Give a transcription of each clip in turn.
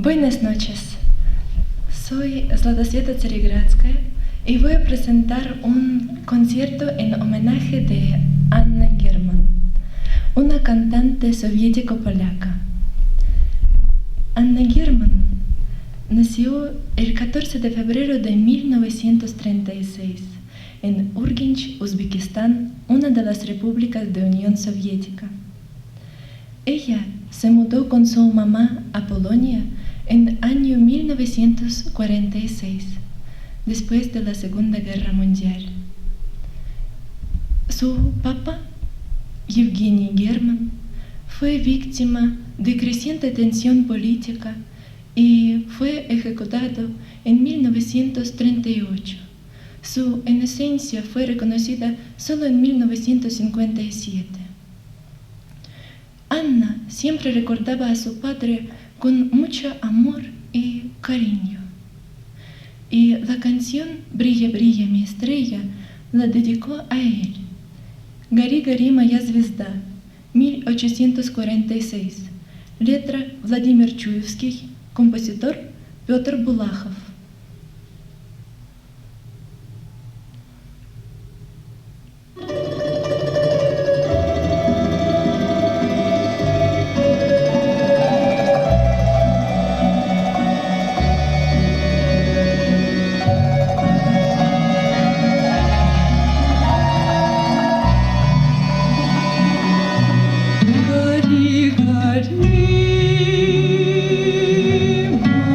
Buenas noches, soy Zlatasveta Tsaregradskaya y voy a presentar un concierto en homenaje de Anna German, una cantante soviético-polaca. Anna German nació el 14 de febrero de 1936 en Urgench, Uzbekistán, una de las repúblicas de Unión Soviética. Ella se mudó con su mamá a Polonia en el año 1946, después de la Segunda Guerra Mundial. Su papá, Yevgeny German, fue víctima de creciente tensión política y fue ejecutado en 1938. Su inocencia fue reconocida solo en 1957. Anna siempre recordaba a su padre con mucho amor y cariño. Y la canción «Brilla, brilla, mi estrella» la dedicó a él. «Гори, гори, моя звезда», 1846. Letra Vladimir Chuyevsky, compositor Petr Bulakov.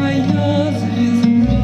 Моя звезда.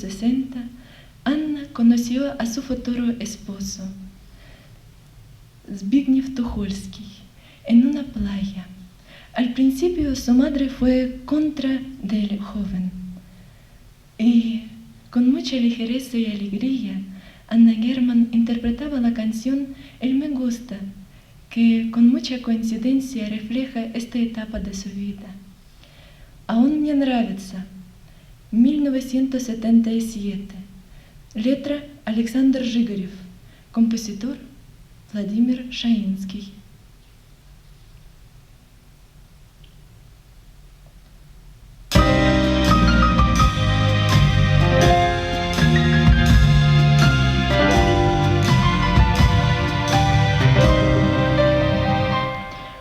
1960, Anna conoció a su futuro esposo, Zbigniew Tucholsky, en una playa. Al principio su madre fue contra del joven y con mucha ligereza y alegría Anna Germann interpretaba la canción El me gusta, que con mucha coincidencia refleja esta etapa de su vida. «Он мне нравится», 1977, letra Alexander Zhigorev, compositor Vladimir Shainский.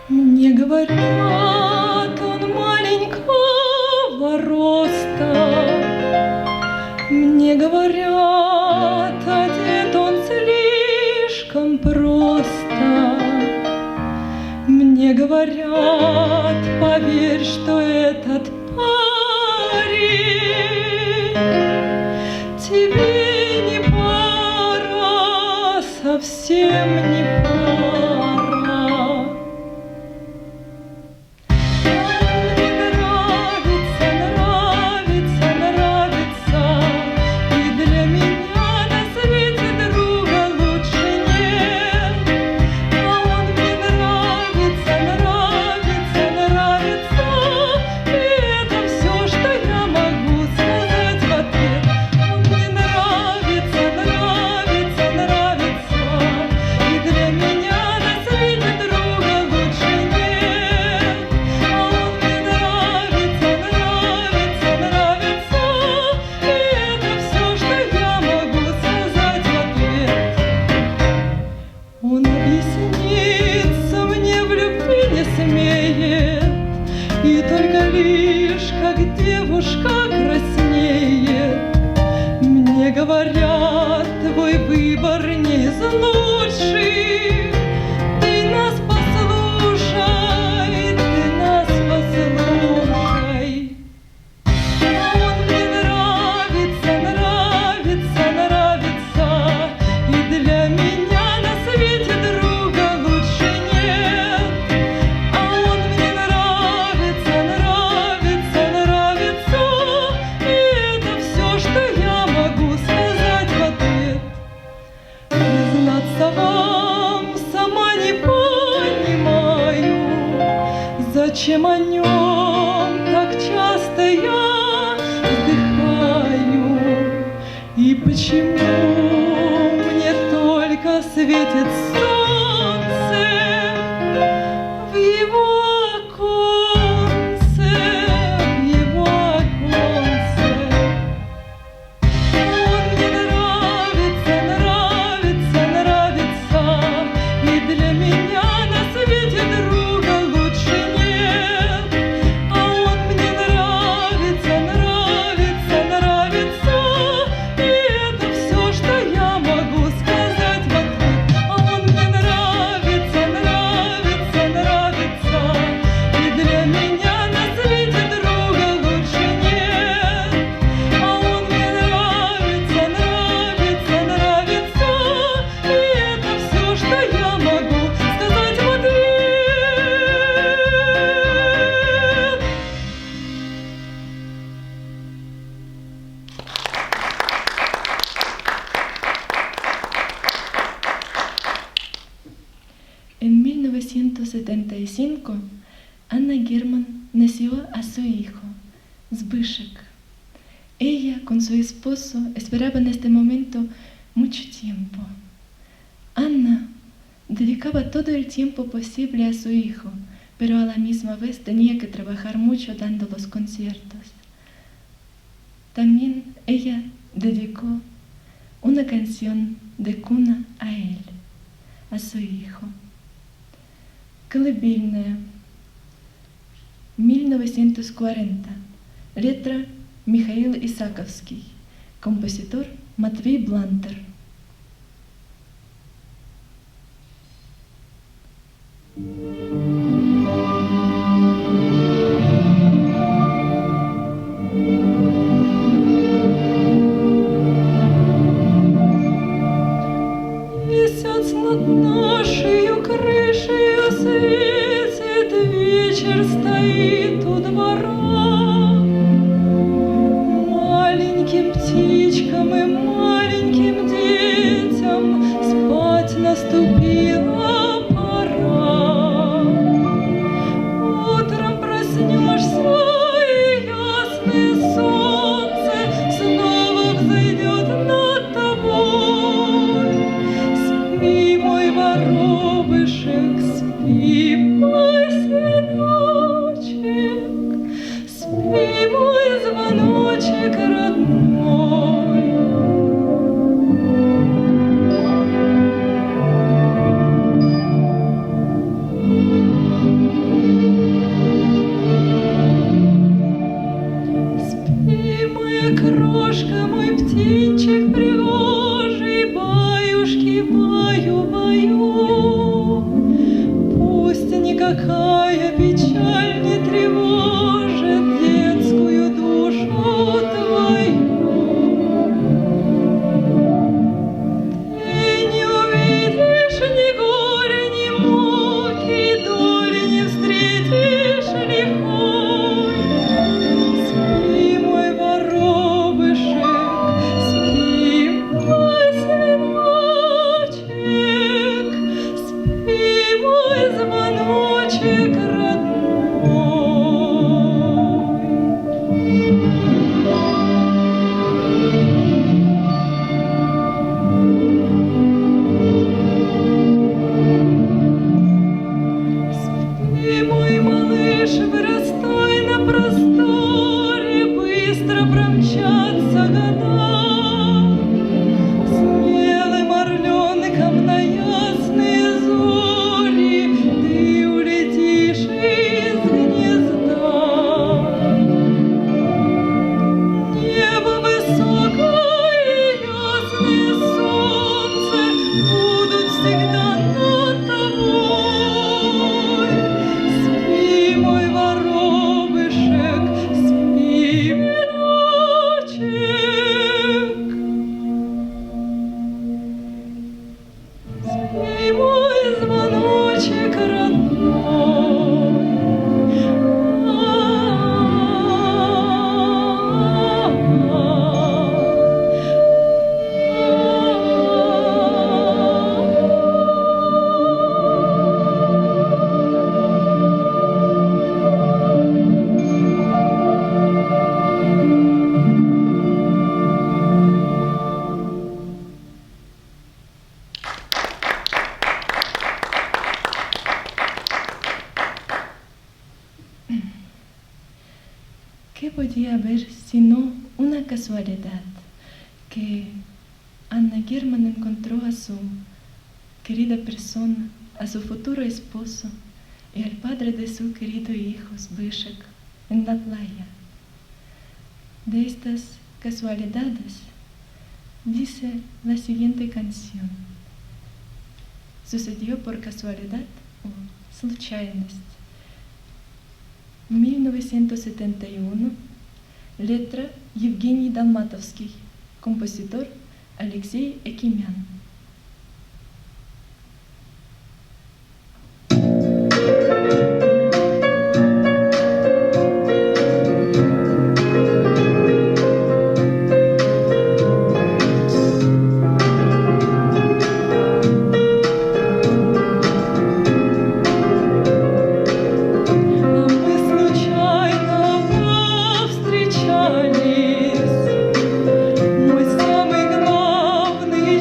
Мне говорят, он маленького роста, мне говорят, одет он слишком просто, мне говорят, поверь, что этот парень тебе не пара, совсем не пара. И только лишь, как девушка краснеет, мне говорят, твой выбор не из лучших. Ты нас послушай, ты нас послушай. А он мне нравится, нравится, нравится, и для меня на свете друга лучше нет. А он мне нравится, нравится, нравится, и это все, что я могу сказать в ответ. Признаться вам, сама не понимаю, зачем о нем так часто я вздыхаю, и почему мне только светит солнце в его оконце, в его оконце. Он мне нравится, нравится, нравится, и для меня на свете друга лучше нет. А он мне нравится, нравится, нравится, и это все, что я могу сказать в ответ. А он мне нравится, нравится, нравится, и для меня на свете друга лучше нет. А он мне нравится, нравится, нравится, и это все, что я могу сказать в ответ. En 1975 Anna Germann nació a su hijo, Zbyszek. Ella con su esposo esperaban este momento mucho tiempo. Anna dedicaba todo el tiempo posible a su hijo, pero a la misma vez tenía que trabajar mucho dando los conciertos. También ella dedicó una canción de cuna a él, a su hijo. Колыбельная, 1940, letra Михаил Исаковский, композитор Матвей Блантер. детям и маленьким детям спать наступила пора. Утром проснешься, и ясное солнце снова взойдет над тобой. Спи, мой воробышек, спи, мой сыночек, спи, мой звоночек родной. Спи, моя крошка, мой птенчик пригожий, баюшки, баю-баю. Пусть никакая печаль не тревожит детскую душу твою. Ты не увидишь ни горя, ни муки, доли не встретишь лихой. Спи, мой воробышек, спи, мой сыночек, спи, мой звоночек родной. Спи, мой малыш, вырастай на просторе, быстро промчатся года. Смелым орленком на ясные зори ты улетишь из гнезда. Небо высокое и ясное солнце будут всегда над тобой. Спи, мой воробышек, спи, сыночек, спи, мой звоночек родной. ¿Qué podía haber sino una casualidad que Anna Germann encontró a su querida persona, a su futuro esposo y al padre de su querido hijo Zbyszek en la playa? De estas casualidades dice la siguiente canción. Sucedió por casualidad o случайность. 1971, letra Евгений Долматовский, композитор Алексей Экимян. Мой самый главный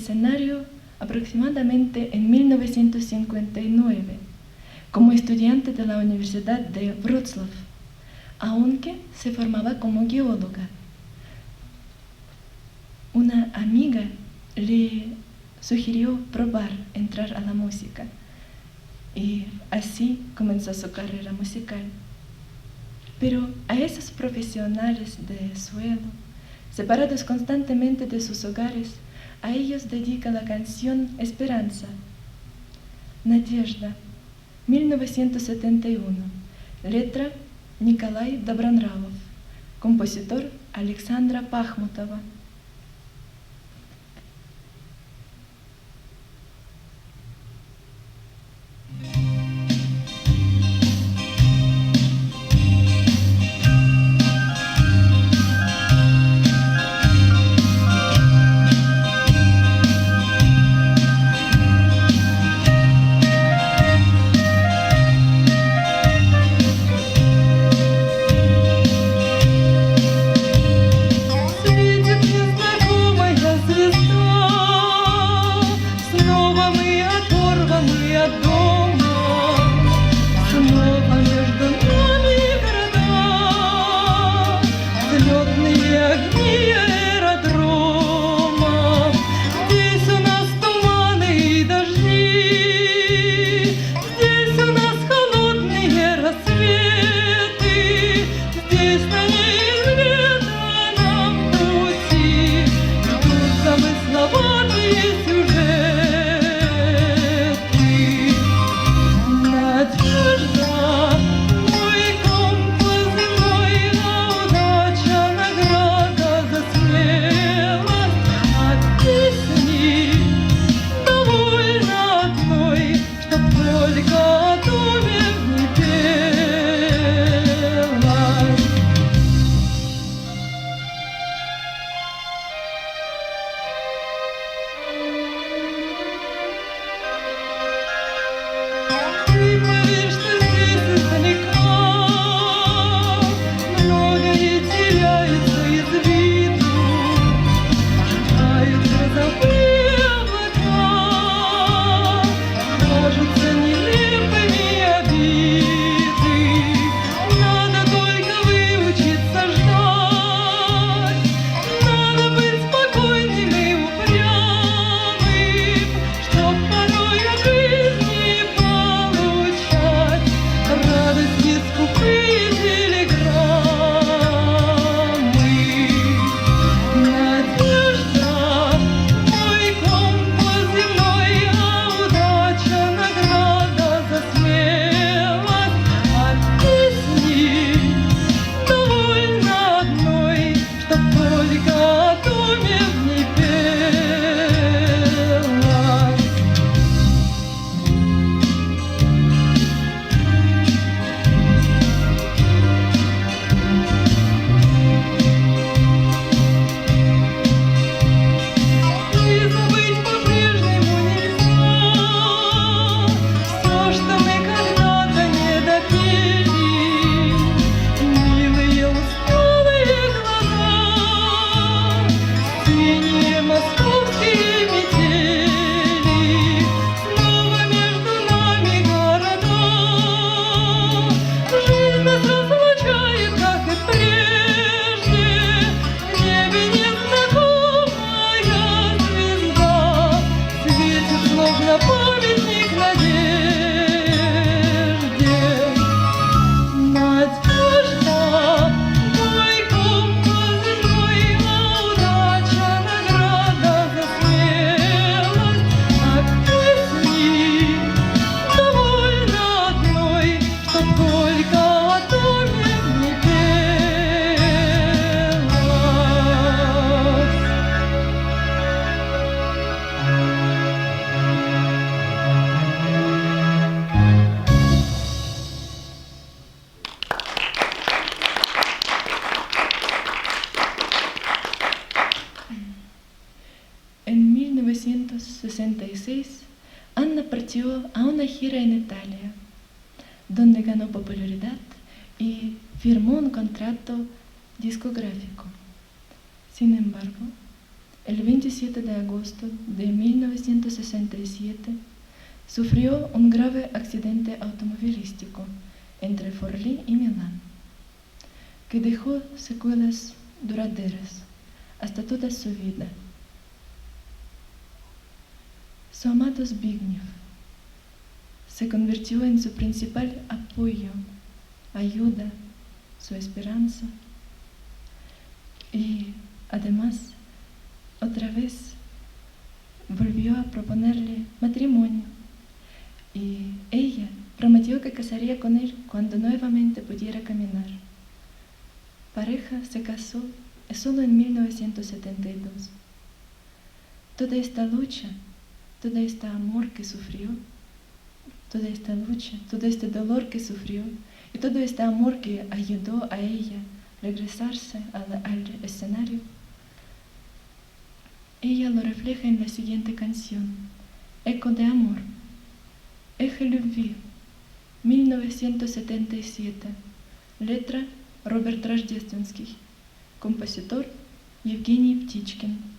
escenario aproximadamente en 1959 como estudiante de la Universidad de Wrocław, aunque se formaba como geóloga. Una amiga le sugirió probar entrar a la música y así comenzó su carrera musical. Pero a esos profesionales de suelo, separados constantemente de sus hogares, a ellos dedica la canción Esperanza. Nadezhda, 1971. Letra Nikolai Dobronравов. Compositor Alexandra Pakhmutova. En 1966, Anna partió a una gira en Italia, donde ganó popularidad y firmó un contrato discográfico. Sin embargo, el 27 de agosto de 1967, sufrió un grave accidente automovilístico entre Forlì y Milán, que dejó secuelas duraderas hasta toda su vida. Su amado Zbigniew se convirtió en su principal apoyo, ayuda, su esperanza y además otra vez volvió a proponerle matrimonio y ella prometió que casaría con él cuando nuevamente pudiera caminar. Pareja se casó solo en 1972. Toda esta lucha, todo este amor que sufrió, toda esta lucha, todo este dolor que sufrió y todo este amor que ayudó a ella a regresarse al escenario, ella lo refleja en la siguiente canción, Eco de amor, Eje любви, 1977, letra Роберт Рождественский, композитор Евгений Птичкин.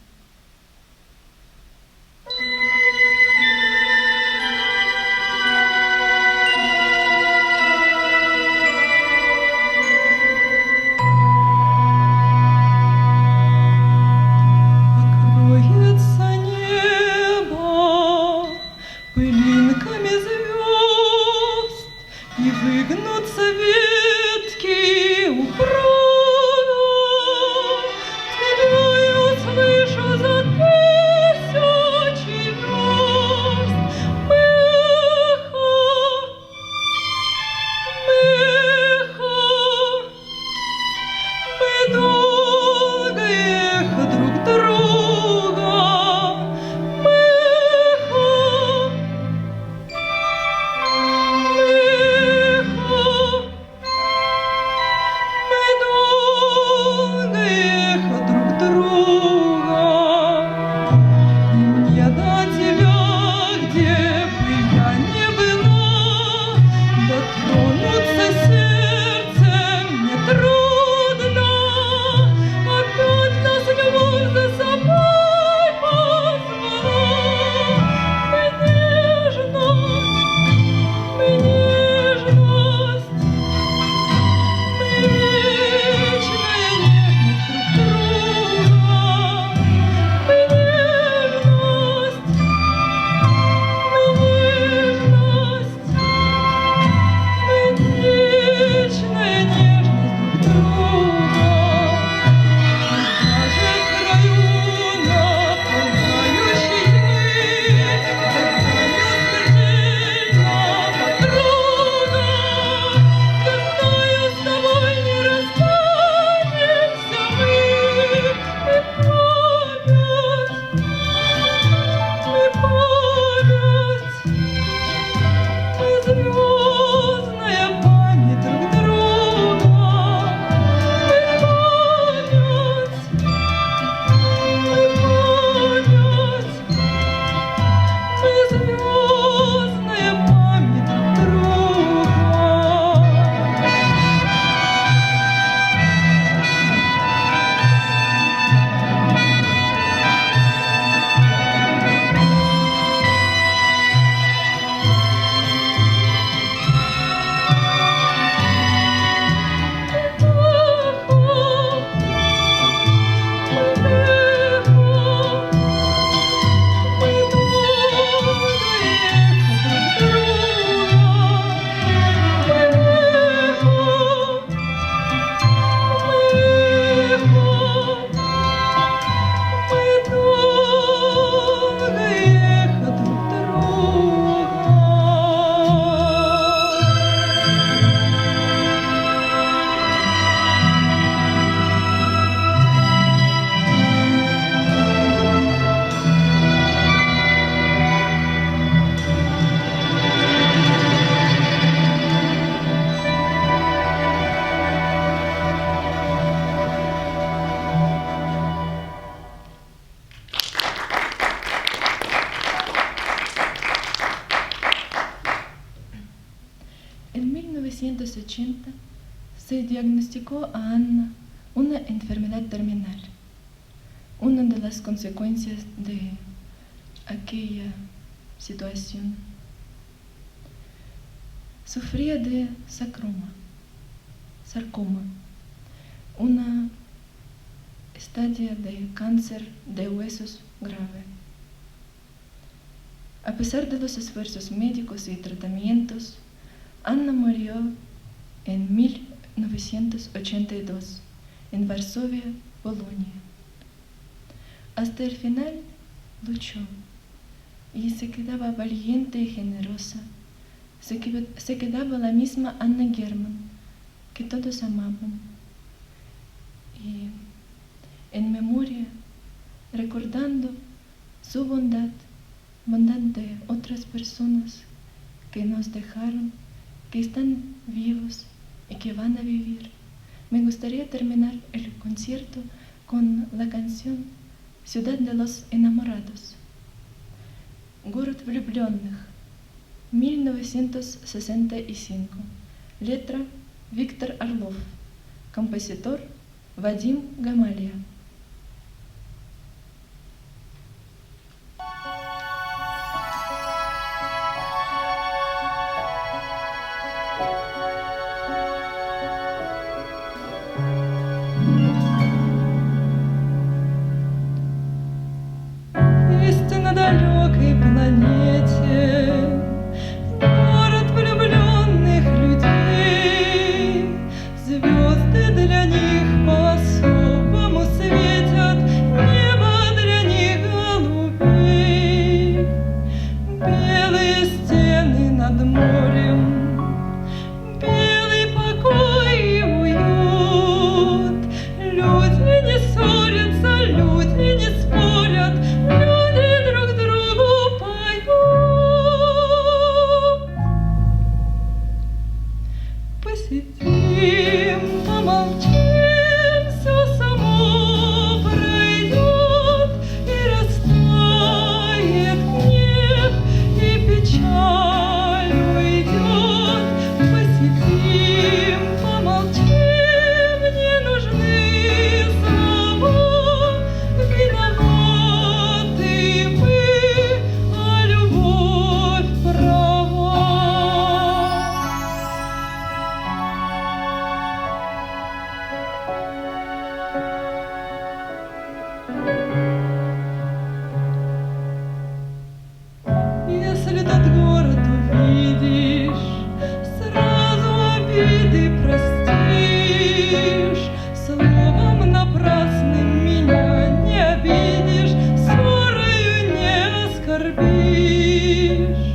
En 1980 se diagnosticó a Anna una enfermedad terminal. una de las consecuencias de aquella situación. Sufría de sarcoma, una estadio de cáncer de huesos grave. A pesar de los esfuerzos médicos y tratamientos, Anna murió en 1982 en Varsovia, Polonia. Hasta el final luchó y se quedaba valiente y generosa. Se quedaba la misma Anna Germann que todos amaban. Y en memoria, recordando su bondad de otras personas que nos dejaron, que están vivos y que van a vivir, me gustaría terminar el concierto con la canción «Ciudad de los enamorados». Город влюбленных, 1965. Letra Виктор Орлов. Композитор Вадим Гамалия. На далекой планете город влюбленных людей. Звезды для них по-особому светят, небо для них голубей. Белые стены над морем, белый покой и уют. Люди не ссорятся, люди не спорят, люди друг другу поют. Посидим, помолчим, все само пройдет, и растает гнев, и печаль уйдет. Посидим, помолчим, не нужны слова, виноваты мы, а любовь права. Если этот город увидишь, сразу обиды простишь. Словом напрасным меня не обидишь, ссорою не оскорбишь.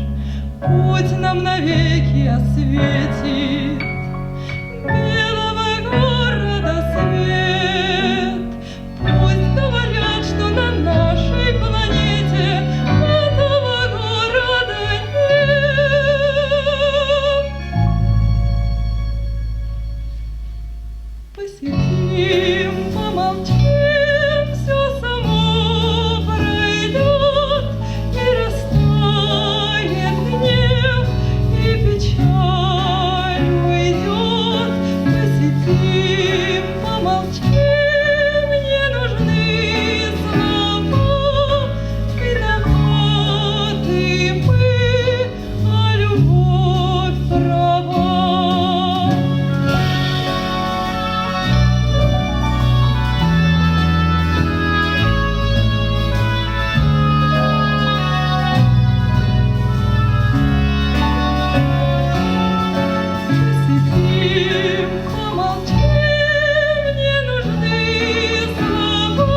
Путь нам навеки осветит белого города свет. Пусть говорят, что на нашей планете этого города нет. Посидим, помолчим, все само пройдет, и растает гнев, и печаль уйдет. Посидим, помолчим, не нужны слова, виноваты мы, а любовь права. Посидим, помолчим, не нужны слова,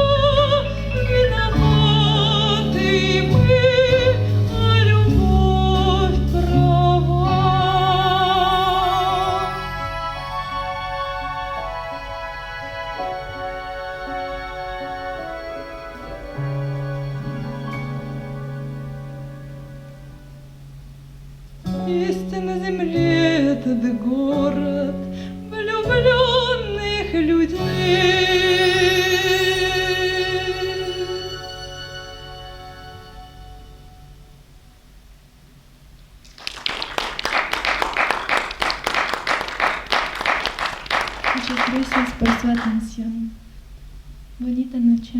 виноваты мы, а любовь права. Есть на земле этот город влюбленных людей. Muchas gracias por su atención. Bonita noche.